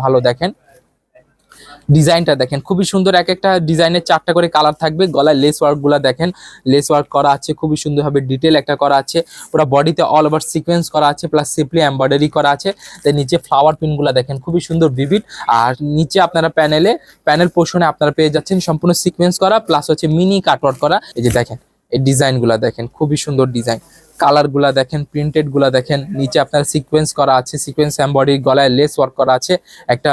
ভালো দেখেন ডিজাইনটা দেখেন খুবই সুন্দর। এক একটা ডিজাইনের 4টা করে কালার থাকবে। গলায় লেস ওয়ার্ক গুলা দেখেন, লেস ওয়ার্ক করা আছে খুবই সুন্দরভাবে, ডিটেল একটা করা আছে। পুরো বডিতে অল ওভার সিকোয়েন্স করা আছে, প্লাস সিম্পলি এমব্রয়ডারি করা আছে। তাই নিচে ফ্লাওয়ার পিন গুলা দেখেন খুবই সুন্দর ভিভিড। আর নিচে আপনারা প্যানেল পোর্শনে আপনারা পেয়ে যাচ্ছেন সম্পূর্ণ সিকোয়েন্স করা, প্লাস হচ্ছে মিনি কাটওয়ার্ক করা। এই যে দেখেন এই ডিজাইন গুলা দেখেন খুবই সুন্দর ডিজাইন। কালার গুলা দেখেন, প্রিন্টেড গুলা দেখেন। নিচে আপনার সিকোয়েন্স করা আছে, সিকোয়েন্স এমব্রয়ডারি, গলায় লেস ওয়ার্ক করা আছে, একটা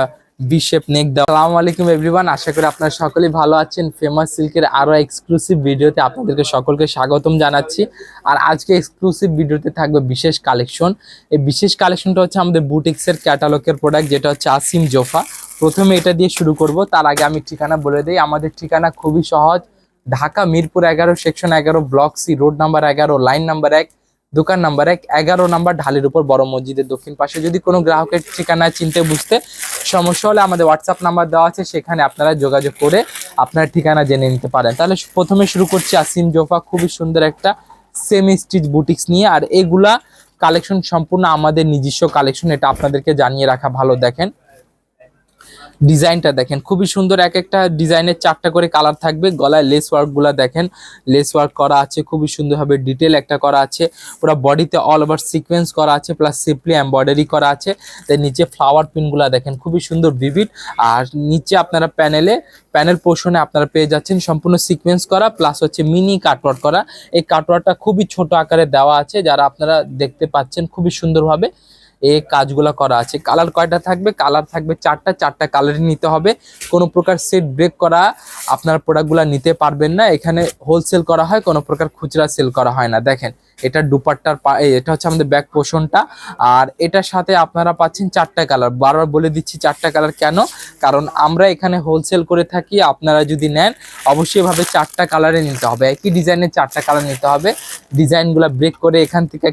ভি শেপ নেক দেওয়া। আসসালামু আলাইকুম এভরিওয়ান, আশা করি আপনারা সকলেই ভালো আছেন। ফেমাস সিল্কের আরো এক্সক্লুসিভ ভিডিওতে আপনাদেরকে সকলকে স্বাগতম জানাচ্ছি। আর আজকে এক্সক্লুসিভ ভিডিওতে থাকবে বিশেষ কালেকশন। এই বিশেষ কালেকশনটা হচ্ছে আমাদের বুটিক্সের ক্যাটালগের প্রোডাক্ট, যেটা হচ্ছে আসিম জোফা। প্রথমে এটা দিয়ে শুরু করব, তার আগে আমি ঠিকানা বলে দিই। আমাদের ঠিকানা খুবই সহজ, Dhaka Mirpur 11 section 11 block C, road number 11, line number 1, দোকান নাম্বার 1, 11 নাম্বার ঢালের উপর, বড় মসজিদের দক্ষিণ পাশে। যদি কোনো গ্রাহকের ঠিকানা চিনতে বুঝতে সমস্যা হলে আমাদের হোয়াটসঅ্যাপ নাম্বার দেওয়া আছে, সেখানে আপনারা যোগাযোগ করে আপনার ঠিকানা জেনে নিতে পারেন। তাহলে প্রথমে শুরু করছি আসিম জোফা, খুবই সুন্দর একটা সেমি স্টিচ বুটিক্স নিয়ে। আর এগুলা কালেকশন সম্পূর্ণ আমাদের নিজস্ব কালেকশন, এটা আপনাদেরকে জানিয়ে রাখা ভালো। দেখেন ডিজাইনটা দেখেন খুবই সুন্দর। এক একটা ডিজাইনের 4টা করে কালার থাকবে। গলায় লেস ওয়ার্ক গুলা দেখেন, লেস ওয়ার্ক করা আছে খুবই সুন্দরভাবে, ডিটেল একটা করা আছে। পুরো বডিতে অল ওভার সিকোয়েন্স করা আছে, প্লাস সিম্পলি এমব্রয়ডারি করা আছে। তাই নিচে ফ্লাওয়ার পিন গুলা দেখেন খুবই সুন্দর ভিভিড। আর নিচে আপনারা প্যানেল পোর্শনে আপনারা পেয়ে যাচ্ছেন সম্পূর্ণ সিকোয়েন্স করা, প্লাস হচ্ছে মিনি কাটওয়ার্ক করা। এই কাটওয়ার্কটা খুবই ছোট আকারে দেওয়া আছে, যারা আপনারা দেখতে পাচ্ছেন খুবই সুন্দরভাবে এই কাজগুলো করা আছে। কালার কয়টা থাকবে? কালার থাকবে 4টা কালারই নিতে হবে। কোনো প্রকার সেট ব্রেক করা আপনার প্রোডাক্টগুলো নিতে পারবেন না। এখানে হোলসেল করা হয়, কোনো প্রকার খুচরা সেল করা হয় না। দেখেন এটা দুপাট্টার এটা হচ্ছে আমাদের ব্যাক পোর্শনটা। আর এটার সাথে আপনারা পাচ্ছেন 4টা কালার। বারবার বলে দিচ্ছি 4টা কালার কেন, কারণ আমরা এখানে হোলসেল করে থাকি। আপনারা যদি নেন অবশ্যই ভাবে 4টা কালারে নিতে হবে, একই ডিজাইনের 4টা কালার নিতে হবে। ডিজাইনগুলো ব্রেক করে এখান থেকে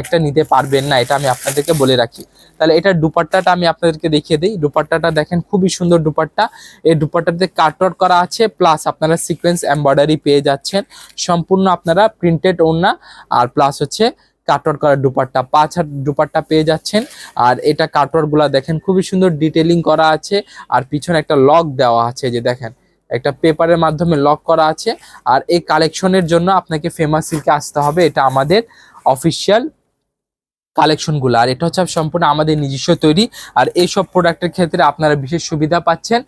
একটা নিতে পারবেন না, এটা আমি আপনাদেরকে বলে রাখি। তাহলে এটার দুপাট্টাটা আমি আপনাদেরকে দেখিয়ে দিই। দুপাট্টাটা দেখেন খুবই সুন্দর দুপাট্টা। এই দুপাট্টাতে কাটওয়ার্ক করা আছে, প্লাস আপনারা সিকোয়েন্স এমব্রয়ডারি পেয়ে যাচ্ছেন। সম্পূর্ণ আপনারা প্রিন্টেড ওড়না আর প্লাস হচ্ছে কাটওয়ার্ক করা দুপাট্টা, 5 হাত দুপাট্টা পেয়ে যাচ্ছেন। আর এটা কাটওয়ার্ক গুলা দেখেন খুবই সুন্দর ডিটেলিং করা আছে। আর পিছনে একটা লক দেওয়া আছে, যে দেখেন একটা পেপারের মাধ্যমে লক করা আছে। আর এই কালেকশনের জন্য আপনাকে ফেমাস সিল্কে আসতে হবে, এটা আমাদের অফিসিয়াল কালেকশনগুলো। আর এটা হচ্ছে সম্পূর্ণ আমাদের নিজস্ব তৈরি। আর এইসব প্রোডাক্টের ক্ষেত্রে আপনারা বিশেষ সুবিধা পাচ্ছেন,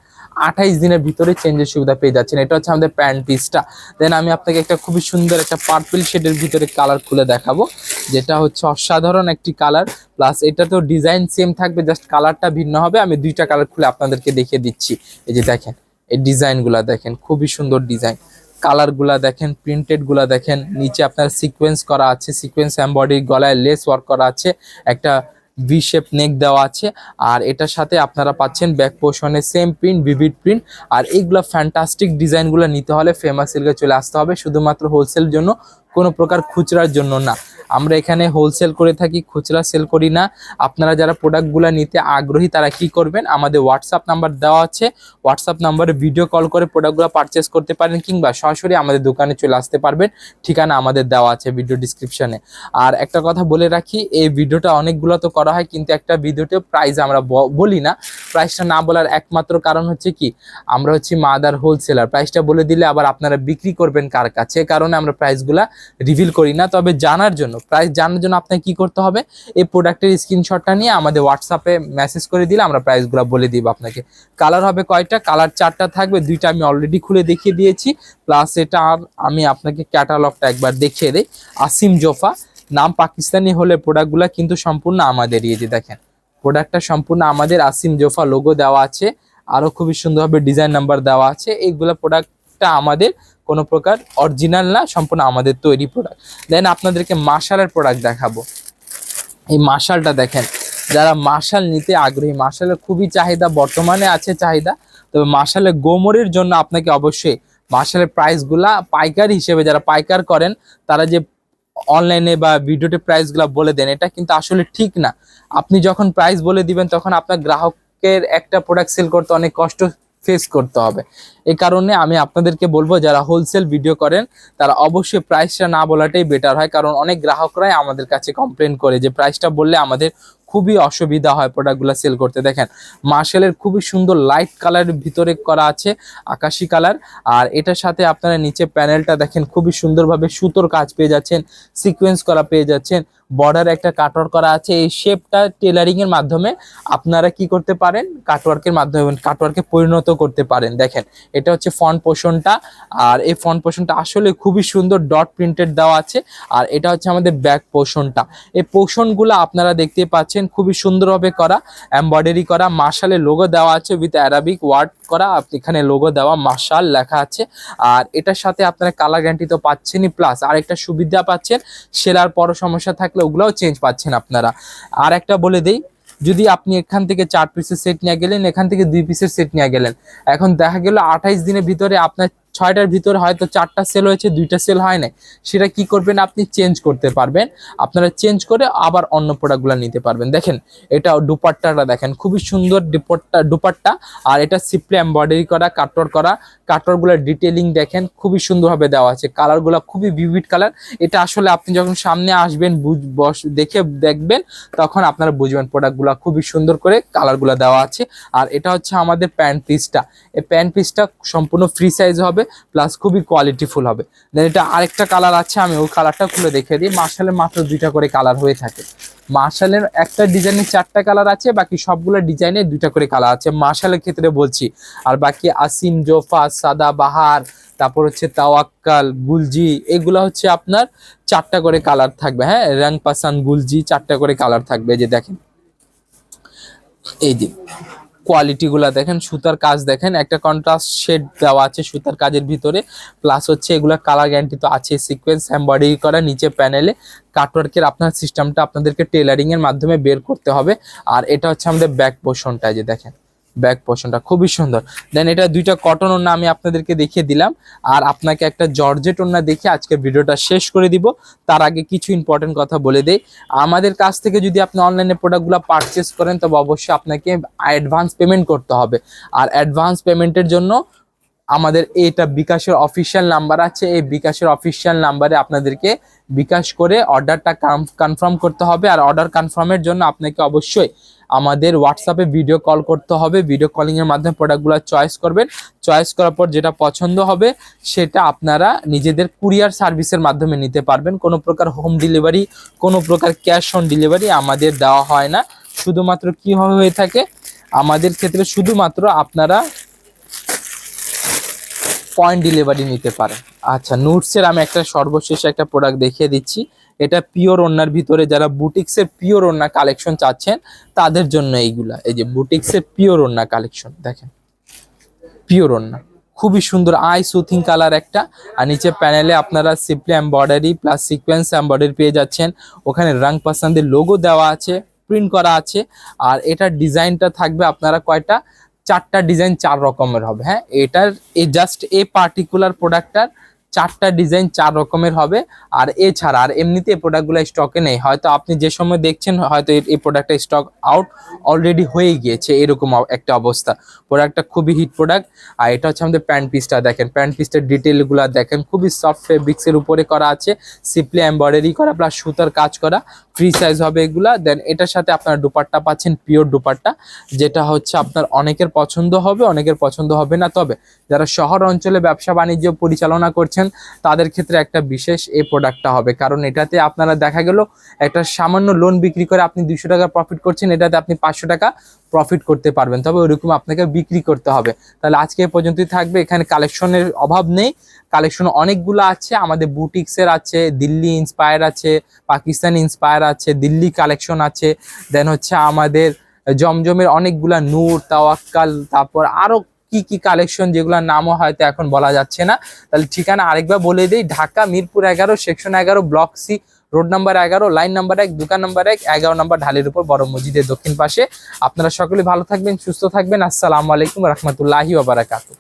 28 দিনের ভিতরে চেঞ্জের সুবিধা পেয়ে যাচ্ছেন। এটা হচ্ছে আমাদের প্যান্ট পিসটা। দেন আমি আপনাকে একটা খুবই সুন্দর একটা পার্পল শেডের ভিতরে কালার খুলে দেখাবো, যেটা হচ্ছে অসাধারণ একটি কালার। প্লাস এটা তো ডিজাইন সেম থাকবে, জাস্ট কালারটা ভিন্ন হবে। আমি 2টা কালার খুলে আপনাদেরকে দেখিয়ে দিচ্ছি। এই যে দেখেন এই ডিজাইনগুলা দেখেন খুবই সুন্দর ডিজাইন। কালার গুলা দেখেন, প্রিন্টেড গুলা দেখেন। নিচে আপনার সিকোয়েন্স করা আছে, সিকোয়েন্স এমব্রয়ডারি, গলায় লেস ওয়ার্ক করা আছে, একটা ভি শেপ নেক দেওয়া আছে। আর এটার সাথে আপনারা পাচ্ছেন ব্যাক পোর্শনে সেম প্রিন্ট, ভিভিড প্রিন্ট। আর এইগুলা ফ্যান্টাস্টিক ডিজাইনগুলো নিতে হলে ফেমাস সিল্কে চলে আসতে হবে, শুধুমাত্র হোলসেল জন্য, কোনো প্রকার খুচরার জন্য না। আমরা এখানে হোলসেল করে থাকি, খুচরা সেল করি না। আপনারা যারা প্রোডাক্টগুলো নিতে আগ্রহী তারা কি করবেন, আমাদের হোয়াটসঅ্যাপ নাম্বার দেওয়া আছে, হোয়াটসঅ্যাপ নাম্বারে ভিডিও কল করে প্রোডাক্টগুলো পারচেস করতে পারেন, কিংবা সরাসরি আমাদের দোকানে চলে আসতে পারবেন। ঠিকানা আমাদের দেওয়া আছে ভিডিও ডিসক্রিপশনে। আর একটা কথা বলে রাখি, এই ভিডিওটা অনেকগুলো তো করা হয়, কিন্তু একটা ভিডিওতে প্রাইস আমরা বলি না। প্রাইসটা না বলার একমাত্র কারণ হচ্ছে কি, আমরা হচ্ছে মাদার হোলসেলার। প্রাইসটা বলে দিলে আবার আপনারা বিক্রি করবেন কার কাছে, কারণে আমরা প্রাইসগুলা রিভিল করি না। তবে প্রাইস জানার জন্য আপনাকে কি করতে হবে, এই প্রোডাক্টের স্ক্রিনশটটা নিয়ে আমাদের হোয়াটসঅ্যাপে মেসেজ করে দিলে আমরা প্রাইসগুলো বলে দিব আপনাকে। কালার হবে কয়টা? কালার 4টা থাকবে, 2টা আমি অলরেডি খুলে দেখিয়ে দিয়েছি। প্লাস এটা আমি আপনাকে ক্যাটালগটা একবার দেখিয়ে দিই। আসিম জোফা নাম পাকিস্তানি হলে প্রোডাক্টগুলো কিন্তু সম্পূর্ণ আমাদের। এই যে দেখেন প্রোডাক্টটা সম্পূর্ণ আমাদের, আসিম জোফা লোগো দেওয়া আছে, আরো খুবই সুন্দরভাবে ডিজাইন নাম্বার দেওয়া আছে। এইগুলো প্রোডাক্টটা আমাদের, কোনো প্রকার অরিজিনাল না, সম্পূর্ণ আমাদের তৈরি প্রোডাক্ট। দেন আপনাদেরকে মার্শালের প্রোডাক্ট দেখাবো। এই মার্শালটা দেখেন, যারা মার্শাল নিতে আগ্রহী, মার্শালের খুবই চাহিদা, বর্তমানে আছে চাহিদা। তবে মার্শালের গোমরের জন্য আপনাকে অবশ্যই মার্শালের প্রাইসগুলা পাইকারি হিসেবে, যারা পাইকার করেন তারা যে অনলাইনে বা ভিডিওতে প্রাইসগুলা বলে দেন, এটা কিন্তু আসলে ঠিক না। আপনি যখন প্রাইস বলে দিবেন তখন আপনার গ্রাহকের একটা প্রোডাক্ট সেল করতে অনেক কষ্ট ফেস করতে হবে। এই কারণে আমি আপনাদেরকে বলবো, যারা হোলসেল ভিডিও করেন তারা অবশ্যই প্রাইসটা না বলাটাই বেটার হয়। কারণ অনেক গ্রাহকরাই আমাদের কাছে কমপ্লেন করে যে প্রাইসটা বললে আমাদের খুবই অসুবিধা হয় প্রোডাক্টগুলো সেল করতে। দেখেন মার্শালের খুবই সুন্দর লাইট কালারের ভিতরে করা আছে, আকাশি কালার। আর এটার সাথে আপনারা নিচে প্যানেলটা দেখেন খুবই সুন্দরভাবে সুতোর কাজ পেয়ে যাচ্ছেন, সিকোয়েন্স করা পেয়ে যাচ্ছেন, বর্ডার একটা কাটওয়ার্ক করা আছে। এই শেপটা টেলারিং এর মাধ্যমে আপনারা কি করতে পারেন, কাটওয়ার্কের মাধ্যমে কাটওয়ার্কে পরিণত করতে পারেন। দেখেন এটা হচ্ছে ফ্রন্ট পোর্শনটা, আর এই ফ্রন্ট পোর্শনটা আসলে খুবই সুন্দর ডট প্রিন্টেড দেওয়া আছে। আর এটা হচ্ছে আমাদের ব্যাক পোর্শনটা। এই পোর্শনগুলো আপনারা দেখতে পাচ্ছেন খুবই সুন্দরভাবে করা, এমব্রয়ডারি করা, মার্শালের লোগো দেওয়া আছে উইথ অ্যারাবিক ওয়ার্ড করা, এখানে লোগো দেওয়া মার্শাল লেখা আছে। আর এটার সাথে আপনারা কালার গ্যারান্টি তো পাচ্ছেনই, প্লাস আরেকটা সুবিধা পাচ্ছেন, সেলার পর সমস্যা থাকলে ওগুলোও চেঞ্জ পাচ্ছেন আপনারা। আর একটা বলে দেই, যদি আপনি এখান থেকে 4 পিসের সেট নিয়ে গেলেন, এখান থেকে 2 পিসের সেট নিয়ে গেলেন, এখন দেখা গেল 28 দিনের ভিতরে আপনার 6টার ভিতরে হয়তো 4টা সেল হয়েছে, 2টা সেল হয় না, সেটা কি করবেন, আপনি চেঞ্জ করতে পারবেন। আপনারা চেঞ্জ করে আবার অন্য প্রোডাক্টগুলো নিতে পারবেন। দেখেন এটা দুপাট্টাটা দেখেন খুবই সুন্দর দুপাট্টা। আর এটা সিম্পলি এমব্রয়ডারি করা, কাটওয়ার্ক করা, কাটওয়ার্কগুলোর ডিটেইলিং দেখেন খুবই সুন্দরভাবে দেওয়া আছে, কালারগুলো খুবই ভিভিড কালার। এটা আসলে আপনি যখন সামনে আসবেন দেখে দেখবেন, তখন আপনারা বুঝবেন প্রোডাক্টগুলো খুবই সুন্দর করে কালারগুলো দেওয়া আছে। আর এটা হচ্ছে আমাদের প্যান্ট পিসটা। এই প্যান্ট পিসটা সম্পূর্ণ ফ্রি সাইজ হবে, প্লাস খুবই কোয়ালিটিফুল হবে। দেন এটা আরেকটা কালার আছে, আমি ওই কালারটা খুলে দেখিয়ে দিই। মার্শালের মাত্র 2টা করে কালার হয়ে থাকে। মার্শালের একটা ডিজাইনের 4টা কালার আছে, বাকি সবগুলো ডিজাইনের 2টা করে কালার আছে মার্শালের ক্ষেত্রে বলছি। আর বাকি আসিম, জোফা, সাদা বাহার, তারপর হচ্ছে তাওয়াক্কাল, গুলজি, এগুলো হচ্ছে আপনার 4টা করে কালার থাকবে। হ্যাঁ, রং পাসান, গুলজি 4টা করে কালার থাকবে। যে দেখেন এই যে কোয়ালিটিগুলা দেখেন, সুতার কাজ দেখেন, একটা কন্ট্রাস্ট শেড দেওয়া আছে সুতার কাজের ভিতরে, প্লাস হচ্ছে এগুলা কালার গ্যারান্টি তো আছে, সিকোয়েন্স এমব্রয়ডারি করা, নিচে প্যানেলে কাটওয়ার্কের আপনার সিস্টেমটা আপনাদেরকে টেলারিং এর মাধ্যমে বের করতে হবে। আর এটা হচ্ছে আমাদের ব্যাক পোর্শনটা, যে দেখেন ব্যাক পোর্শনটা খুবই সুন্দর। দেন এটা 2টা কটন ওড়না আমি আপনাদেরকে দেখিয়ে দিলাম। আর আপনাকে একটা জর্জেট ওড়না দেখে আজকে ভিডিওটা শেষ করে দিব। তার আগে কিছু ইম্পর্টেন্ট কথা বলে দেই, আমাদের কাছ থেকে যদি আপনি অনলাইনে প্রোডাক্টগুলো পারচেস করেন, তবে অবশ্যই আপনাকে অ্যাডভান্স পেমেন্ট করতে হবে। আর অ্যাডভান্স পেমেন্টের জন্য আমাদের এটা বিকাশের অফিসিয়াল নাম্বার আছে, এই বিকাশের অফিসিয়াল নাম্বারে আপনাদেরকে বিকাশ করে অর্ডারটা কনফার্ম করতে হবে। আর অর্ডার কনফার্মের জন্য আপনাকে অবশ্যই আমাদের হোয়াটসঅ্যাপে ভিডিও কল করতে হবে। ভিডিও কলিং এর মাধ্যমে প্রোডাক্টগুলো চয়েস করবেন। চয়েস করার পর যেটা পছন্দ হবে সেটা আপনারা নিজেদের কুরিয়ার সার্ভিসের মাধ্যমে নিতে পারবেন। কোনো প্রকার হোম ডেলিভারি, কোনো প্রকার ক্যাশ অন ডেলিভারি আমাদের দেওয়া হয় না। শুধুমাত্র কি হয়ে থাকে আমাদের ক্ষেত্রে, শুধুমাত্র আপনারা পয়েন্ট ডেলিভারি নিতে পারেন। আচ্ছা, নুটসের আমি একটা সর্বশেষ একটা প্রোডাক্ট দেখিয়ে দিচ্ছি। এটা পিওর ওড়নার ভিতরে, যারা বুটিক্সের পিওর ওড়না কালেকশন চাচ্ছেন তাদের জন্য এইগুলা। এই যে বুটিক্সের পিওর ওড়না কালেকশন দেখেন, পিওর ওড়না খুবই সুন্দর আই সুথিং কালার একটা। আর নিচে প্যানেলে আপনারা simply embroidery plus sequence embroidery পেয়ে যাচ্ছেন। ওখানে রং পছন্দের লোগো দেওয়া আছে, প্রিন্ট করা আছে। আর এটার ডিজাইনটা থাকবে আপনারা কয়টা, 4টা ডিজাইন 4 রকমের হবে। হ্যাঁ, এটার জাস্ট এই পার্টিকুলার প্রোডাক্টটার 4টা ডিজাইন 4 রকমের হবে। আর এছাড়া আর এমনিতে এই প্রোডাক্টগুলো স্টকে নেই, হয়তো আপনি যে সময় দেখছেন হয়তো এই প্রোডাক্টটা স্টক আউট অলরেডি হয়ে গিয়েছে, এরকম একটা অবস্থা। প্রোডাক্টটা খুবই হিট প্রোডাক্ট। আর এটা হচ্ছে আমাদের প্যান্ট পিসটা দেখেন, প্যান্ট পিসটার ডিটেলগুলো দেখেন, খুবই সফট ফেব্রিক্সের উপরে করা আছে, সিম্পলি এমব্রয়ডারি করা প্লাস সুতার কাজ করা, ফ্রি সাইজ হবে এগুলা। দেন এটার সাথে আপনার দুপাট্টা পাচ্ছেন, পিওর দুপাট্টা, যেটা হচ্ছে আপনার অনেকের পছন্দ হবে, অনেকের পছন্দ হবে না। তবে যারা শহর অঞ্চলে ব্যবসা বাণিজ্য পরিচালনা করছেন তাদের ক্ষেত্রে একটা বিশেষ এই প্রোডাক্টটা হবে, কারণ এটাতে আপনারা দেখা গেল একটা সামান্য লোন বিক্রি করে আপনি 200 টাকা প্রফিট করছেন, এটাতে আপনি 500 টাকা প্রফিট করতে পারবেন। তবে ওইরকম আপনাকে বিক্রি করতে হবে। তাহলে আজকে এই পর্যন্তই থাকবে। এখানে কালেকশনের অভাব নেই, কালেকশন অনেকগুলো আছে। আমাদের বুটিক্সের আছে, দিল্লি ইন্সপায়ার আছে, পাকিস্তানি ইন্সপায়ার আছে, দিল্লি কালেকশন আছে। দেন হচ্ছে আমাদের জমজমের অনেকগুলা, নূর, তাওয়াক্কাল, তারপর আরো কি কি কালেকশন যেগুলোর নামও হয়তো এখন বলা যাচ্ছে না। তাহলে ঠিকানা আরেকবার বলে দিই, Dhaka Mirpur 11, section 11, block C, road number 11, line number 1, দোকান নাম্বার 1, 11 নম্বর ঢালের উপর, বড় মসজিদের দক্ষিণ পাশে। আপনারা সকলে ভালো থাকবেন, সুস্থ থাকবেন। আসসালামু আলাইকুম রহমতুল্লাহি ওয়া বারাকাতুহু।